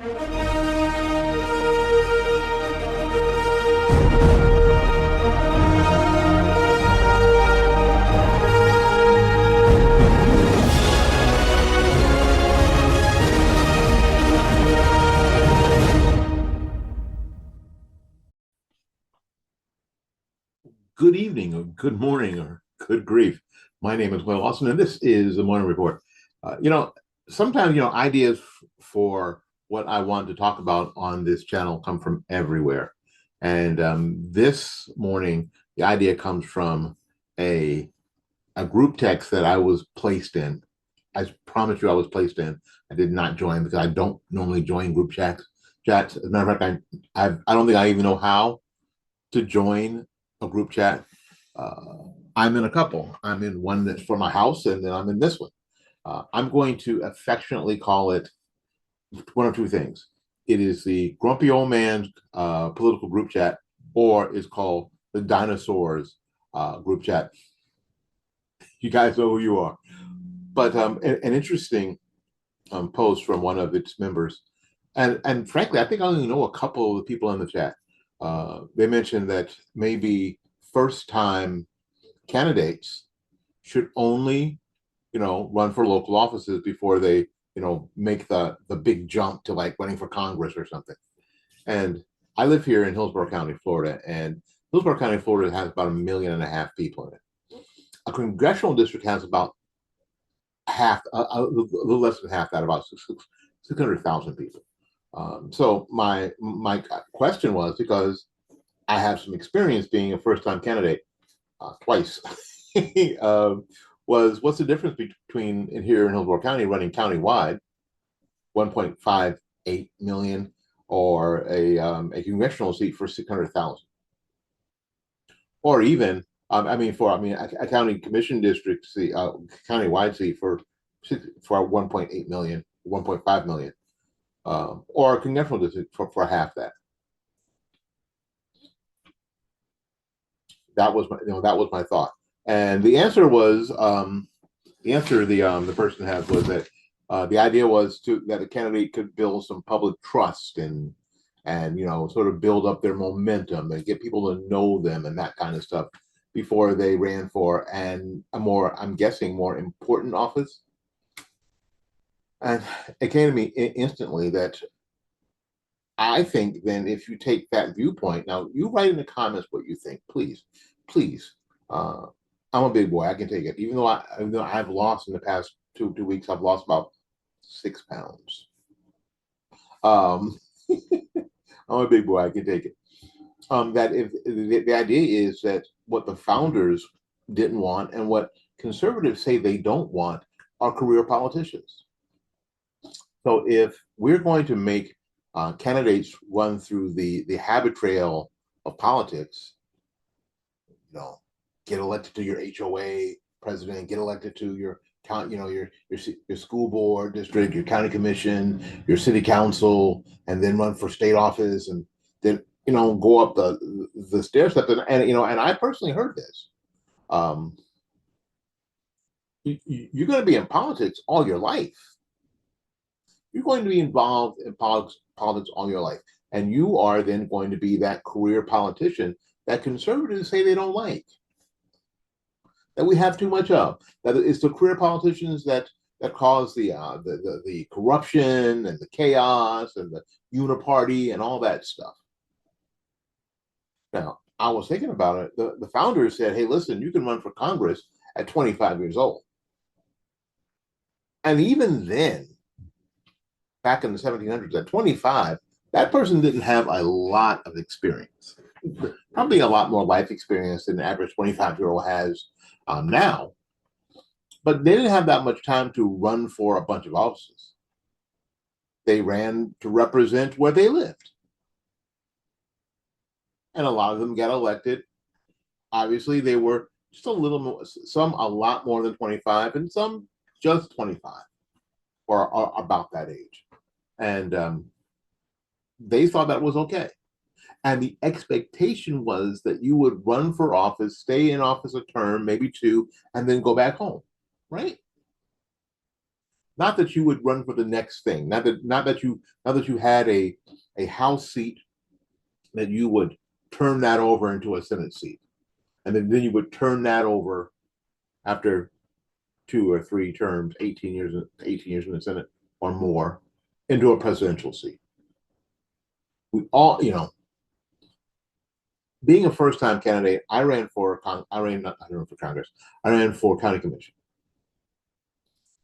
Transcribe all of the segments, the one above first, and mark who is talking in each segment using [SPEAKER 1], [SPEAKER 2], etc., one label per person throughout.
[SPEAKER 1] Good evening, or good morning, or good grief. My name is Will Lawson, and this is the Morning Report. Uh, you know, Sometimes, ideas for what I want to talk about on this channel come from everywhere. And this morning, the idea comes from a, a group text that I was placed in. I promise you I was placed in. I did not join because I don't normally join group chats. As a matter of fact, I don't think I even know how to join a group chat. Uh, I'm in a couple. I'm in one that's for my house, and then I'm in this one. I'm going to affectionately call it one of two things. It is the grumpy old man political group chat, or it's called the dinosaurs group chat. You guys know who you are. But an interesting post from one of its members, and frankly, I think I only know a couple of the people in the chat. They mentioned that maybe first time candidates should only, run for local offices before they, make the big jump to like running for Congress or something. And I live here in Hillsborough County, Florida, and Hillsborough County, Florida has about 1.5 million people in it. A congressional district has about half, a little less than half that, about 600,000 people. So my question was, because I have some experience being a first time candidate twice, was what's the difference between in here in Hillsborough County running countywide, 1.58 million, or a congressional seat for 600,000, or even a county commission district seat, countywide seat for 1.8 million, 1.5 million, or a congressional district for half that. That was my thought, and the answer was the person had was that the idea was that a candidate could build some public trust and sort of build up their momentum and get people to know them and that kind of stuff before they ran for I'm guessing more important office. And it came to me instantly that I think then if you take that viewpoint, now you write in the comments what you think, please, please. Uh, I'm a big boy. I can take it. Even though I've lost in the past two weeks, I've lost about 6 pounds. Um, I'm a big boy. I can take it. That if the idea is that what the founders didn't want and what conservatives say they don't want are career politicians. So if we're going to make candidates run through the habit trail of politics, get elected to your HOA president, get elected to your your school board district, your county commission, your city council, and then run for state office, and then go up the stair steps. And I personally heard this. Um, you're going to be in politics all your life. You're going to be involved in politics all your life. And you are then going to be that career politician that conservatives say they don't like, that we have too much of. That it's the career politicians that cause the corruption and the chaos and the uniparty and all that stuff. Now, I was thinking about it. The founders said, hey, listen, you can run for Congress at 25 years old. And even then, back in the 1700s, at 25, that person didn't have a lot of experience. Probably a lot more life experience than the average 25-year-old has now. But they didn't have that much time to run for a bunch of offices. They ran to represent where they lived. And a lot of them got elected. Obviously, they were just a little more, some a lot more than 25, and some just 25 or about that age. And they thought that was okay. And the expectation was that you would run for office, stay in office a term, maybe two, and then go back home, right? not that you would run for the next thing, not that you had a House seat that you would turn that over into a Senate seat, and then you would turn that over after 2 or 3 terms, 18 years in the Senate or more, into a presidential seat. We all, being a first-time candidate, I ran for Congress. I ran for county commission.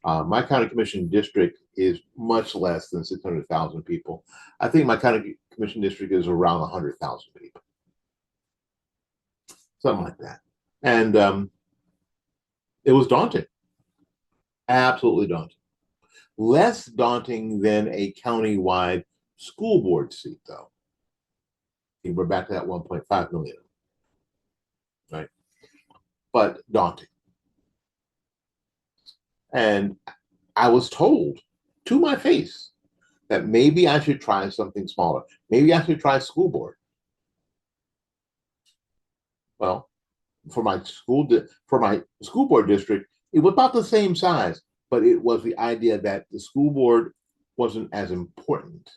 [SPEAKER 1] My county commission district is much less than 600,000 people. I think my county commission district is around 100,000 people, something like that. And it was daunting, absolutely daunting. Less daunting than a county-wide school board seat, though. We're back to that 1.5 million, right? But daunting. And I was told to my face that maybe I should try something smaller. Maybe I should try school board. Well, for my school board district, it was about the same size, but it was the idea that the school board wasn't as important.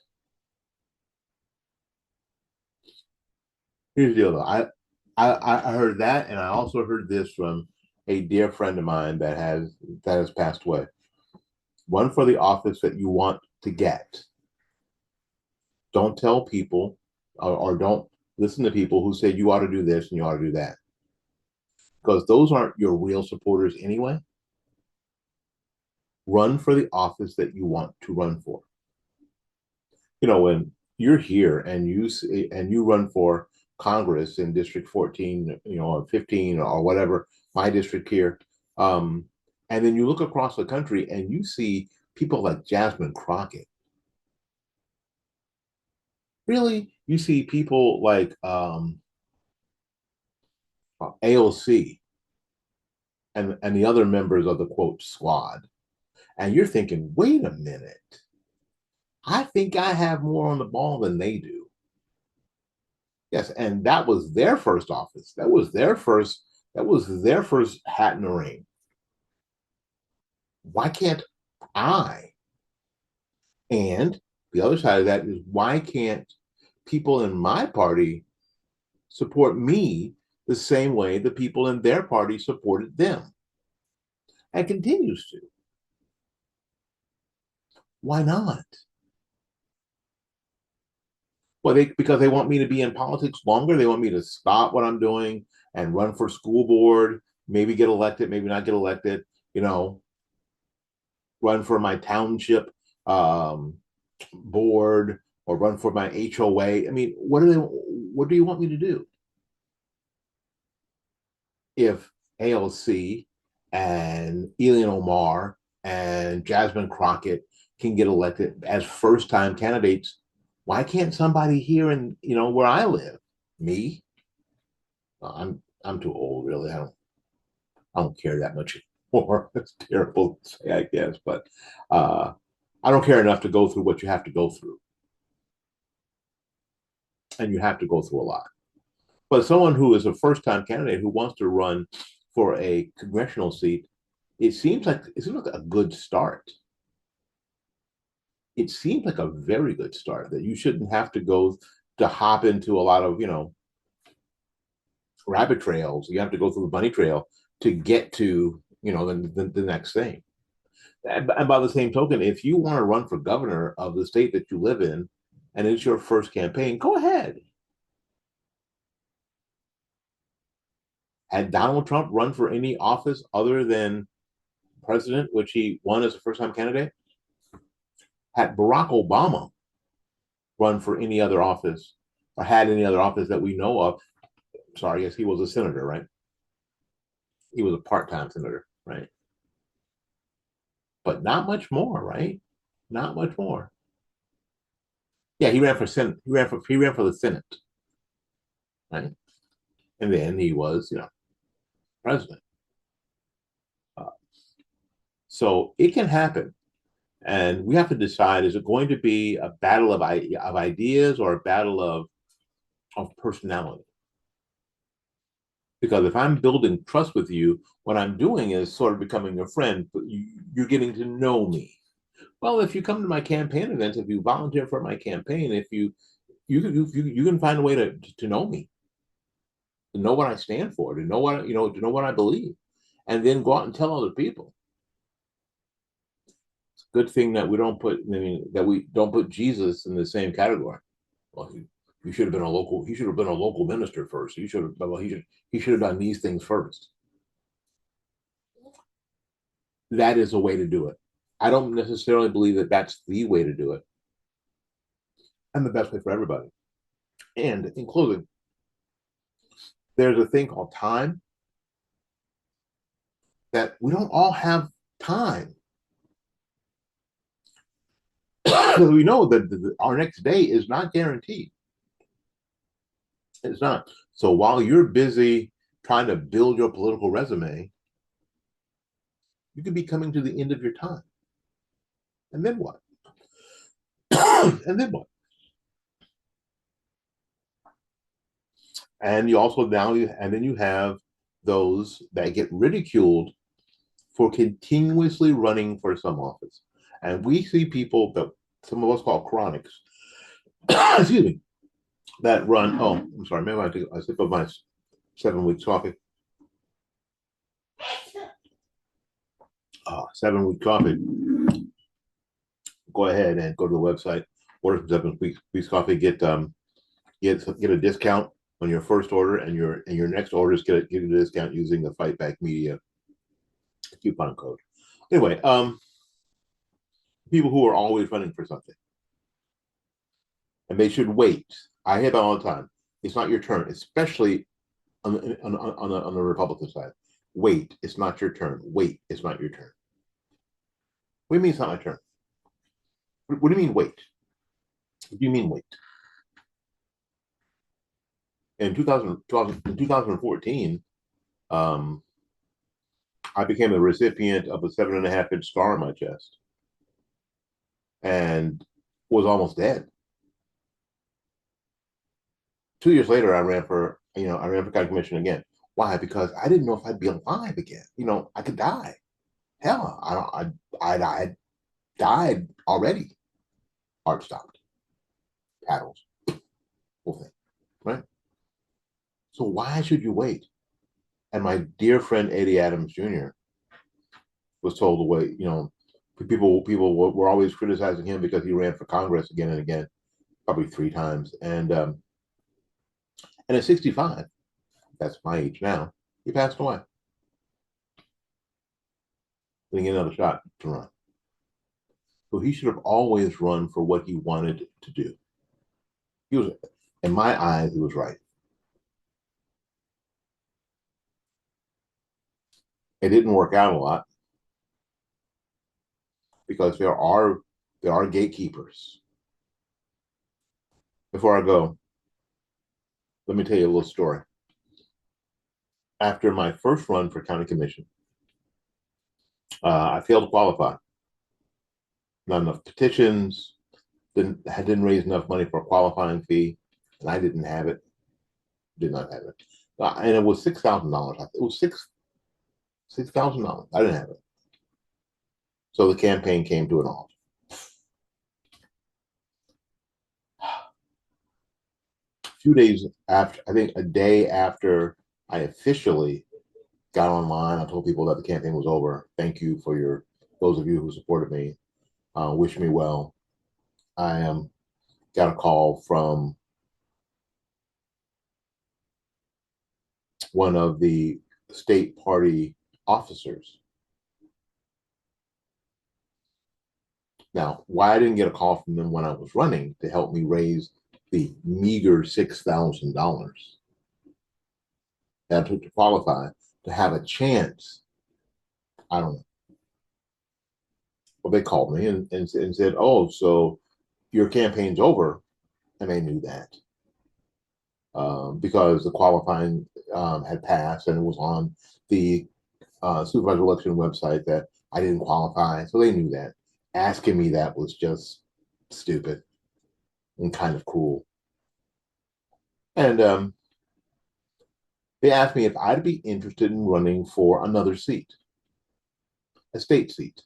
[SPEAKER 1] Here's the deal, though. I heard that, and I also heard this from a dear friend of mine that has passed away. Run for the office that you want to get. Don't tell people, or don't listen to people who say you ought to do this and you ought to do that, because those aren't your real supporters anyway. Run for the office that you want to run for. When you're here and you run for Congress in District 14, or 15 or whatever, my district here, and then you look across the country and you see people like Jasmine Crockett. Really, you see people like AOC and the other members of the quote squad, and you're thinking, wait a minute, I think I have more on the ball than they do. Yes, and that was their first office. That was their first hat in the ring. Why can't I? And the other side of that is, why can't people in my party support me the same way the people in their party supported them? And continues to. Why not? Well, because they want me to be in politics longer. They want me to stop what I'm doing and run for school board, maybe get elected, maybe not get elected, run for my township board, or run for my HOA. I mean, what do you want me to do? If AOC and Ilhan Omar and Jasmine Crockett can get elected as first-time candidates, why can't somebody here in where I live? Me? I'm too old, really. I don't care that much anymore. It's terrible to say, I guess, but I don't care enough to go through what you have to go through, and you have to go through a lot. But someone who is a first-time candidate who wants to run for a congressional seat, it seems like a good start. It seems like a very good start, that you shouldn't have to hop into a lot of rabbit trails. You have to go through the bunny trail to get to the next thing. And by the same token, if you want to run for governor of the state that you live in, and it's your first campaign, go ahead. Had Donald Trump run for any office other than president, which he won as a first-time candidate? Had Barack Obama run for any other office, or had any other office that we know of? Sorry, yes, he was a senator, right? He was a part-time senator, right? But not much more, right? Not much more. Yeah, he ran for Senate. He ran for the Senate, right? And then he was, president. Uh, so it can happen. And we have to decide, is it going to be a battle of ideas, or a battle of personality? Because if I'm building trust with you, what I'm doing is sort of becoming a friend, but you're getting to know me. Well, if you come to my campaign events, if you volunteer for my campaign, if you can find a way to know me, to know what I stand for, to know what to know what I believe, and then go out and tell other people. It's a good thing that we don't put Jesus in the same category. Well, he should have been a local. He should have been a local minister first. He should have. Well, he should have done these things first. That is a way to do it. I don't necessarily believe that that's the way to do it, and the best way for everybody. And in closing, there's a thing called time that we don't all have time. We know that our next day is not guaranteed. It's not. So while you're busy trying to build your political resume, you could be coming to the end of your time. And then what? And then what? And you also and then you have those that get ridiculed for continuously running for some office. And we see people that some of us call chronics, excuse me, that run. Oh, I'm sorry. Maybe I take a sip of my 7 week coffee. 7 week coffee. Go ahead and go to the website, order some 7 weeks coffee, get a discount on your first order, and your next orders get a discount using the Fight Back Media coupon code. Anyway, people who are always running for something, and they should wait. I hear that all the time. It's not your turn, especially on the Republican side. Wait, it's not your turn. Wait, it's not your turn. What do you mean it's not my turn? What do you mean wait? What do you mean wait? In 2014, I became the recipient of a 7.5 inch scar on my chest and was almost dead. 2 years later, I ran for county commission again. Why? Because I didn't know if I'd be alive again. I could die. Hell, I died already. Heart stopped. Paddles. Whole thing. Right? So why should you wait? And my dear friend Eddie Adams Jr. was told to wait. People were always criticizing him because he ran for Congress again and again, probably 3 times. And at 65, that's my age now, he passed away. Didn't get another shot to run. So he should have always run for what he wanted to do. He was, in my eyes, he was right. It didn't work out a lot because there are gatekeepers. Before I go, let me tell you a little story. After my first run for county commission, I failed to qualify. Not enough petitions, didn't raise enough money for a qualifying fee, and I didn't have it. Did not have it, and it was $6,000. It was $6,000. I didn't have it, so the campaign came to an halt. A few days after, I think a day after I officially got online, I told people that the campaign was over. Thank you for those of you who supported me. Wish me well. I got a call from one of the state party officers. Now, why I didn't get a call from them when I was running to help me raise the meager $6,000 that I took to qualify to have a chance, I don't know. Well, they called me and said, "Oh, so your campaign's over," and they knew that because the qualifying had passed and it was on the supervisor election website that I didn't qualify, so they knew that. Asking me that was just stupid and kind of cruel. And they asked me if I'd be interested in running for another seat, a state seat.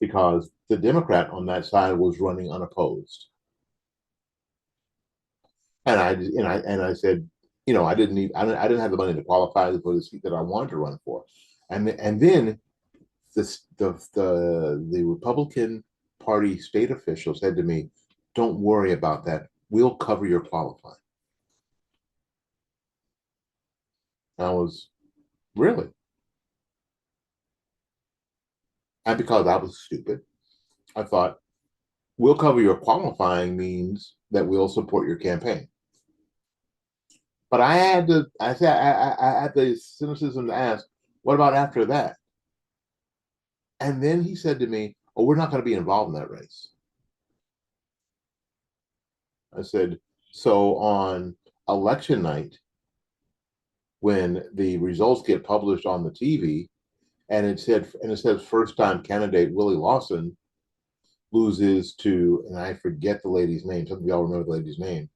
[SPEAKER 1] because the Democrat on that side was running unopposed. And I said, I didn't have the money to qualify for the seat that I wanted to run for. And then the Republican Party state official said to me, "Don't worry about that. We'll cover your qualifying." And I was, really? And because I was stupid, I thought, "We'll cover your qualifying means that we'll support your campaign." But I had the cynicism to ask, "What about after that?" And then he said to me, "Oh, we're not going to be involved in that race." I said, "So on election night, when the results get published on the TV, and it says first time candidate Willie Lawson loses to," and I forget the lady's name. Some of y'all remember the lady's name.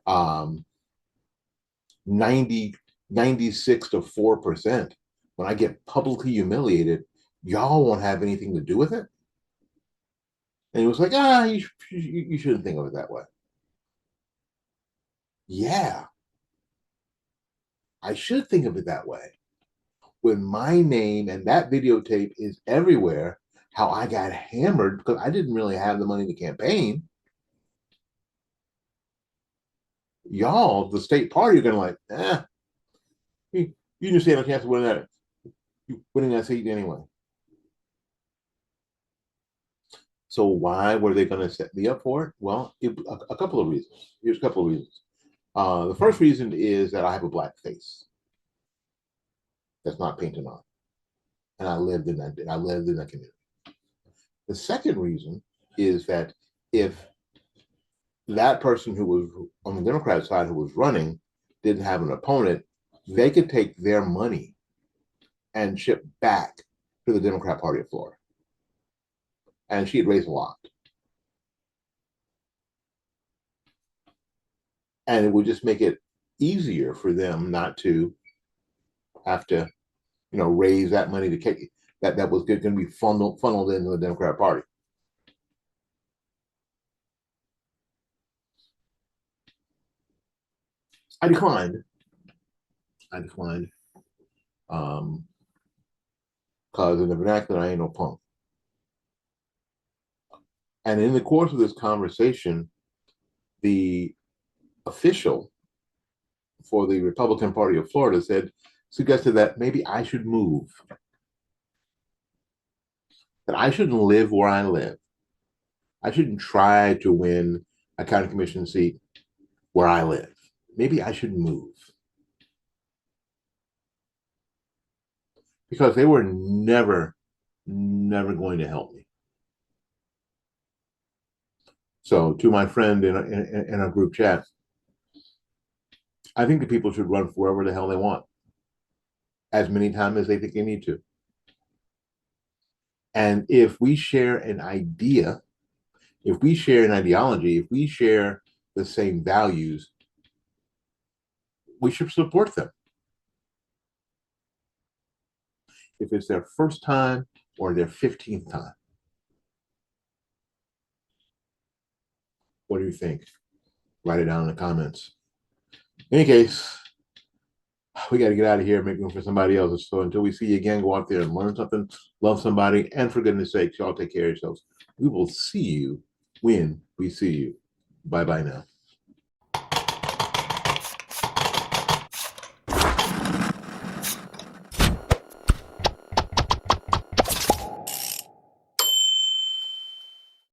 [SPEAKER 1] Um, 90 96 to 4%. When I get publicly humiliated, y'all won't have anything to do with it. And he was like, you shouldn't think of it that way. Yeah, I should think of it that way. When my name and that videotape is everywhere, how I got hammered because I didn't really have the money to campaign. Y'all, the state party, are gonna like, you just stand a chance of winning that seat anyway. So why were they going to set me up for it? Well, a couple of reasons. Here's a couple of reasons. The first reason is that I have a black face that's not painted on, and I lived in that. I lived in that community. The second reason is that if that person who was on the Democrat side who was running didn't have an opponent, they could take their money and ship back to the Democrat Party of Florida. And she'd raise a lot. And it would just make it easier for them not to have to, raise that money to that was going to be funneled into the Democrat Party. I declined. Because in the vernacular, I ain't no punk. And in the course of this conversation, the official for the Republican Party of Florida suggested that maybe I should move, that I shouldn't live where I live. I shouldn't try to win a county commission seat where I live. Maybe I should move. Because they were never going to help me. So to my friend in a group chat, I think the people should run for wherever the hell they want, as many times as they think they need to. And if we share an idea, if we share an ideology, if we share the same values, we should support them. If it's their first time or their 15th time. What do you think? Write it down in the comments. In any case, we got to get out of here and make room for somebody else. So until we see you again, go out there and learn something, love somebody, and for goodness sakes, y'all take care of yourselves. We will see you when we see you. Bye-bye now.